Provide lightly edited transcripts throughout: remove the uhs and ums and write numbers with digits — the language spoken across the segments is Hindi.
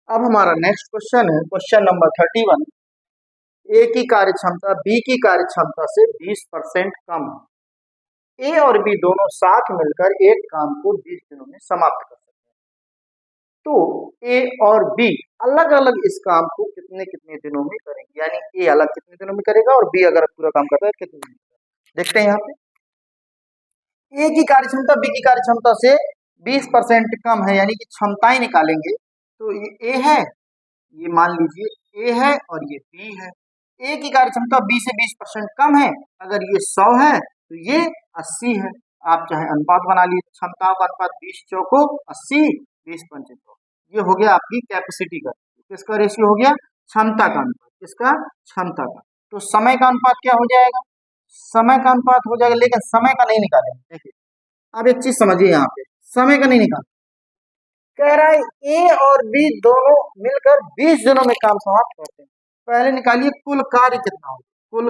अब हमारा नेक्स्ट क्वेश्चन है क्वेश्चन नंबर 31। ए की कार्यक्षमता बी की कार्यक्षमता से 20% कम है। ए और बी दोनों साथ मिलकर एक काम को 20 दिनों में समाप्त कर सकते हैं। तो ए और बी अलग अलग इस काम को कितने कितने दिनों में करेंगे, यानी ए अलग कितने दिनों में करेगा और बी अगर पूरा काम करता है कितने दिनों में। देखते हैं यहाँ पे ए की कार्यक्षमता बी की कार्यक्षमता से 20% कम है, यानी कि क्षमताएं निकालेंगे। तो ये ए है, ये मान लीजिए ए है और ये बी है। ए की कार्यक्षमता बी से 20% कम है, अगर ये 100 है तो ये 80 है। आप चाहे अनुपात बना लीजिए, क्षमताओं का अनुपात 20 चौको 80, 20 पंचे 100। ये हो गया आपकी कैपेसिटी का, किसका रेशियो हो गया, क्षमता का अनुपात, किसका, क्षमता का। तो समय का अनुपात क्या हो जाएगा, समय का अनुपात हो जाएगा, लेकिन समय का नहीं निकालेंगे। देखिए अब एक चीज समझिए, यहाँ पे समय का नहीं निकाल, कह रहा है ए और बी दोनों मिलकर 20 दिनों में काम समाप्त करते हैं। पहले निकालिए कुल कार्य कितना होगा, कुल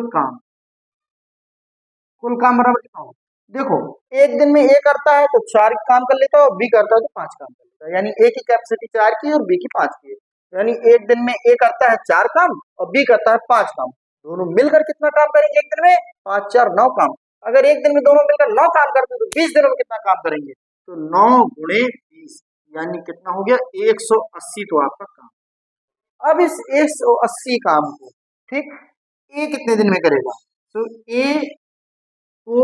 काम बराबर कितना होगा। देखो एक दिन में ए करता है तो 4 काम कर लेता है और बी करता है तो 5 काम कर लेता है, यानी ए की कैपेसिटी 4 की और बी की 5 की है। यानी एक दिन में ए करता है 4 काम और बी करता है 5 काम। दोनों मिलकर कितना काम करेंगे एक दिन में, 5 4 9 काम। अगर एक दिन में दोनों मिलकर 9 काम करते हैं तो 20 दिनों में कितना काम करेंगे, तो 9 गुणे 20, यानी कितना हो गया 180। तो आपका काम, अब इस 180 काम को ठीक ए कितने दिन में करेगा, तो ए को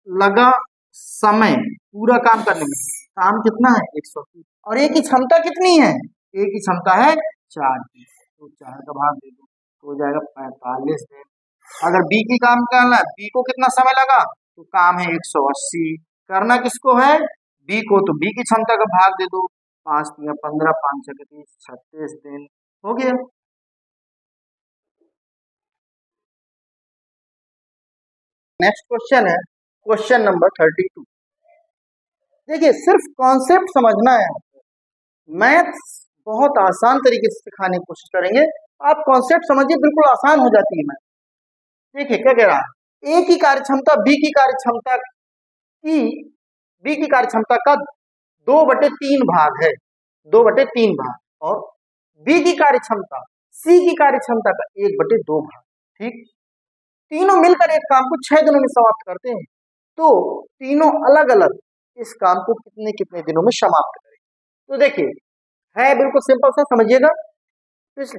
लगा समय पूरा काम करने में, काम कितना है 180, और ए की क्षमता कितनी है, ए की क्षमता है 4 की, तो 4 का भाग दे दो तो हो जाएगा 45 दिन। अगर बी की काम करना है, बी को कितना समय लगा, तो काम है 180, करना किसको है, बी को, तो बी की क्षमता का भाग दे दो, 5 या 15, 5 30, 36 दिन हो गया। नेक्स्ट क्वेश्चन है क्वेश्चन नंबर 32। देखिए सिर्फ कॉन्सेप्ट समझना है, मैथ्स बहुत आसान तरीके से सिखाने की कोशिश करेंगे, आप कॉन्सेप्ट समझिए, बिल्कुल आसान हो जाती है मैथ। देखिए क्या कह रहा है, ए की कार्यक्षमता बी की कार्यक्षमता की, बी की कार्यक्षमता का 2/3 भाग है, 2/3 भाग, और बी की कार्यक्षमता सी की कार्यक्षमता का 1/2 भाग। ठीक, तीनों मिलकर एक काम को 6 दिनों में समाप्त करते हैं। तो तीनों अलग अलग इस काम को कितने कितने दिनों में समाप्त करें। तो देखिए है बिल्कुल सिंपल सा, समझिएगा।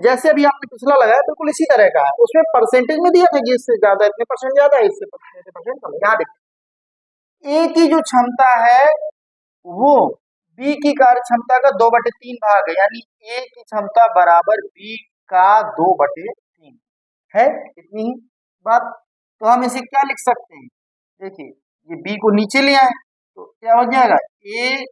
जैसे अभी आपने पिछला लगाया बिल्कुल इसी तरह का है, उसमें परसेंटेज में दिया था कि इससे ज्यादा इतने परसेंट ज्यादा है, इससे परसेंट कम। यहाँ देखिए ए की जो क्षमता है वो बी की कार्य क्षमता का 2/3 भाग है, यानी ए की क्षमता बराबर बी का 2/3 है, इतनी ही बात। तो हम इसे क्या लिख सकते हैं, देखिए ये बी को नीचे ले आए तो क्या हो जाएगा, ए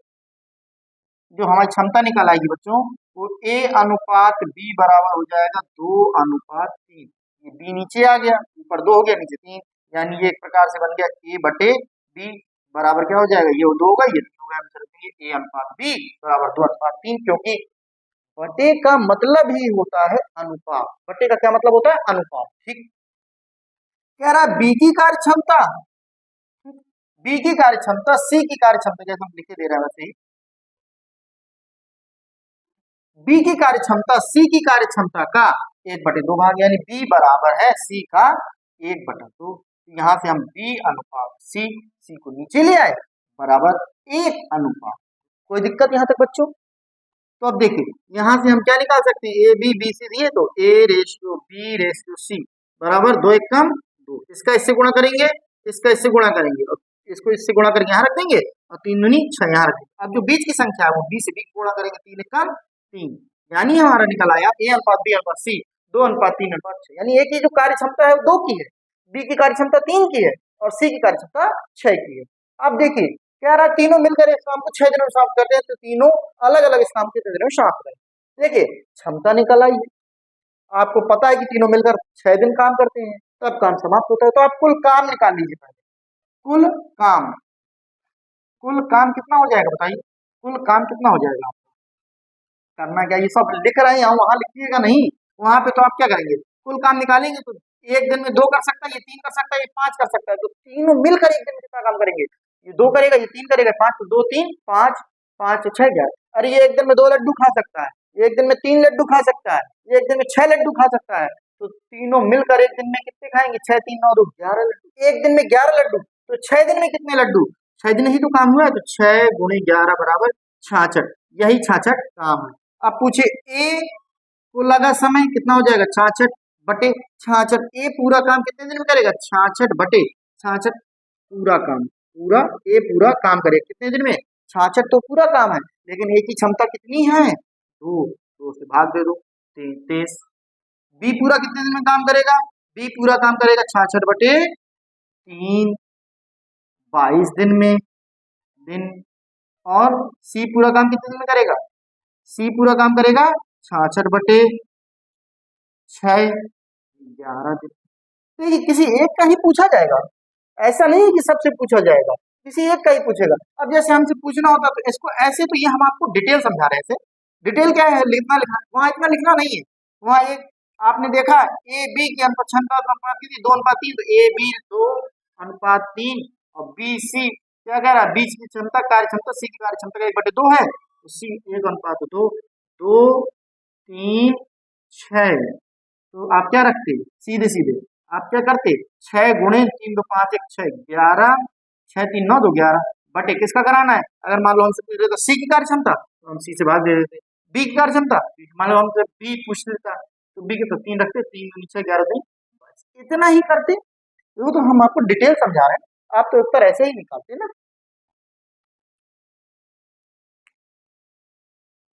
जो हमारी क्षमता निकाल आएगी बच्चों, वो ए अनुपात बी बराबर हो जाएगा 2/3। ये बी नीचे आ गया, ऊपर 2 हो गया नीचे 3, यानी ये एक प्रकार से बन गया ए बटे बी बराबर क्या हो जाएगा, ये 2 होगा ये 3 होगा। हम रखेंगे ए अनुपात बी बराबर 2/3, क्योंकि बटे का मतलब ही होता है अनुपात। बटे का क्या मतलब होता है, अनुपात। ठीक, कह रहा है बी की कार्य क्षमता, बी की कार्य क्षमता सी की कार्य क्षमता, जैसे हम लिखे दे रहे हैं वैसे ही बी की कार्य क्षमता सी की कार्य क्षमता का 1/2 भाग, यानी बी बराबर है सी का 1/2। यहाँ से हम बी अनुपात सी, सी को नीचे ले आए, बराबर 1 अनुपात। कोई दिक्कत यहाँ तक बच्चों। तो अब देखिए यहाँ से हम क्या निकाल सकते हैं, ए बी बी सी दिए तो A ratio B ratio C बराबर 2 1 कम 2। इसका इससे गुणा करेंगे, इसका इससे गुणा करेंगे, और इसको इससे गुणा करके यहाँ रख देंगे, और 3 दूनी 6 यहाँ रख देंगे। अब जो बीच की संख्या है वो बी से बी गुणा करेंगे, 3 1 कम 3, यानी हमारा निकल आया ए अनुपात बी अनुपात सी 2:3:6, यानी ए की जो कार्य क्षमता है वो 2 की है, बी की कार्य क्षमता 3 की है, और सी की कार्य क्षमता 6 की है। अब देखिए कह रहा है तीनों मिलकर इस काम को 6 दिनों में समाप्त करते हैं, तो तीनों अलग अलग इस काम को कितने दिनों में समाप्त करें। देखिए क्षमता निकल आई, आपको पता है कि तीनों मिलकर 6 दिन काम करते हैं, तब काम समाप्त होता है। तो आप कुल काम निकाल लीजिए पहले, कुल काम, कुल काम कितना हो जाएगा बताइए, कुल काम कितना हो जाएगा। करना क्या, ये सब लिख रहे हैं वहां लिखिएगा नहीं, वहां पे तो आप क्या करेंगे, कुल काम निकालेंगे तो एक दिन में 2 कर सकता है, ये 3 कर सकता है, ये 5 कर सकता है, तो तीनों मिलकर एक दिन में कितना काम करेंगे, ये 2 करेगा, ये 3 करेगा, 5 तो 2 3 5 5 6 11, अरे ये एक दिन में 2 लड्डू खा सकता है, ये एक दिन में 3 लड्डू खा सकता है, ये एक दिन में 6 लड्डू खा सकता है। तो तीनों मिलकर एक दिन में कितने खाएंगे? 6 3 9 2 11 लड्डू। एक दिन में 11 लड्डू, तो 6 दिन में कितने लड्डू? 6 दिन ही तो काम हुआ है, तो 6 गुणे 11 बराबर 66। यही 66 काम है। अब पूछे ए को लगा समय कितना हो जाएगा? 66 बटे 66। ए पूरा काम कितने दिन में करेगा? 66 बटे 66 पूरा काम, पूरा ए पूरा काम करेगा कितने दिन में? 66 तो पूरा काम है, लेकिन ए की क्षमता कितनी है? 2, 2 से भाग दे दो, 33। बी पूरा कितने दिन में काम करेगा? बी पूरा काम करेगा 66 बटे 3, 22 दिन में दिन। और सी पूरा काम कितने दिन में करेगा? सी पूरा काम करेगा 66 बटे 6, 11 दिन। तो ये किसी एक का ही पूछा जाएगा, ऐसा नहीं है कि सबसे पूछा जाएगा, किसी एक का ही पूछेगा। अब जैसे हमसे पूछना होता तो इसको ऐसे, तो ये हम आपको डिटेल समझा रहे थे। डिटेल क्या है? लिखना लिखना, वहाँ इतना लिखना नहीं है। वहाँ एक आपने देखा ए बी की अनुपात क्षमता अनुपात कितनी? 2 अनुपात 3, तो ए बी 2 अनुपात 3 और बी सी क्या कह रहा है? बी की क्षमता कार्य क्षमता सी की कार्य क्षमता का 1/2 है, तो सी 1 अनुपात 2, 2 3 6। तो आप क्या रखते? सीधे सीधे आप क्या करते? 6 गुणे 3 2 5 1 6 11, 6 3 9 2 11 बटे किसका कराना है? अगर मान लो हमसे पूछ रहे तो सी की कार्य क्षमता, तो हम सी से भाग दे देते। बी की कार्य क्षमता, मान लो हमसे बी पूछ लेता तो बी के तो 3 रखते, 3 दूनी 6 11 दिन, बस इतना ही करते। वो तो हम आपको डिटेल समझा रहे हैं, आप तो उत्तर ऐसे ही निकालते ना।